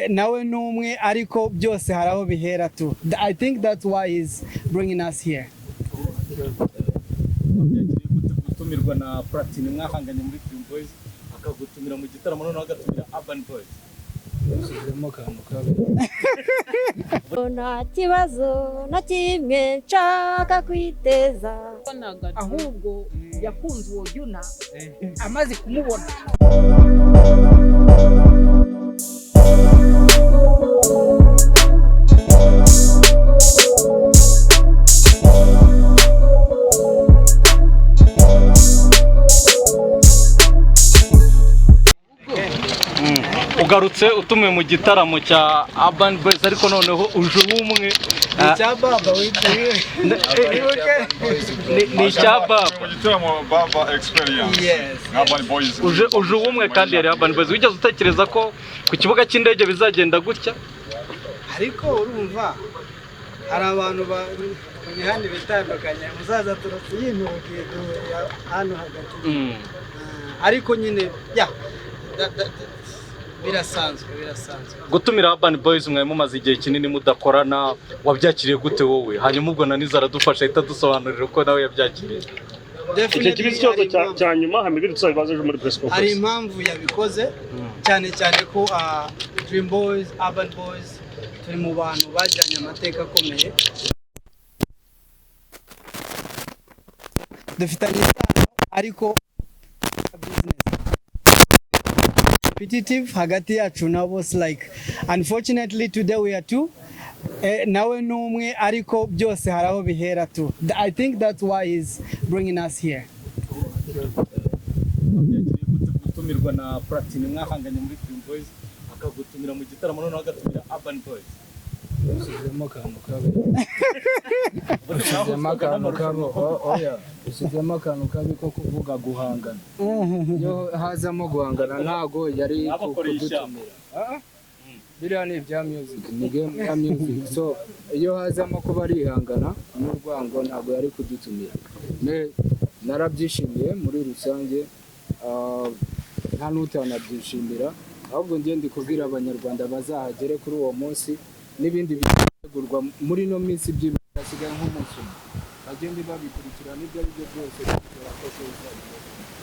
nawe numwe ariko byose haraho bihera tu. I think that's why he's bringing us here. Gutumirwa na Platinum mwahanganye muri Dream Boys akagutumira mu gitaramo none agatumira Urban Boys. Nta kibazo na kimwe nshaka kwiteza ahubwo yakunze uwo Yuna amaze kumubona. Ugarutse utumiwe mu gitaramo cya Urban Boys ariko noneho uje umwe Cya baba witwe. ni cya baba mu gitaramo Baba Experience. Yes. Urban Boys. uje umwe kandi yari Urban Boys. Wigeze utekereza ko ku kibuga cy'indege bizagenda gutya? Ariko urumva hari abantu imihanda bitandukanye muzaza turasiyintukiye hano hagati. Ariko nyine birasanzwe. Gutumira Urban Boys mwe mumaze igihe kinini mudakorana, wabyakiriye gute wowe? Hanyuma ubwo naniza aradufasha ahita dusobanurira uko nawe yabyakiriye. Icyo kibazo ikibazo cya nyuma hamwe tuzabibaza ejo muri press conference. Hari impamvu yabikoze cyane ko Dream Boys, Urban Boys turi mu bantu bajyanye amateka akomeye. Dufitanye ariko business competitive hagati yacu na boss, like unfortunately today we are two, nawe numwe ariko byose haraho bihera tu. I think that's why he's bringing us here. Gutumirwa na Platinum mwahanganye muri Dream Boys akagutumira mu gitaramo none agatumira Urban Boys. Usizemo akantu kabi ko kuvuga guhangana. Yo hazamo guhangana ntago yari kudutumira. Biriya ni ibya music, ni game ya music. So iyo hazamo kuba arihangana n'urwango ntago yari kudutumira. Narabyishimiye muri rusange, nta n'utanabyishimira. Ahubwo njye ndi kubwira abanyarwanda bazahagere kuri uwo munsi n'ibindi bitegurwa muri no minsi by'ibasigaye nk'umunsi. Bagende babikurikirana ibyo ari byo byose.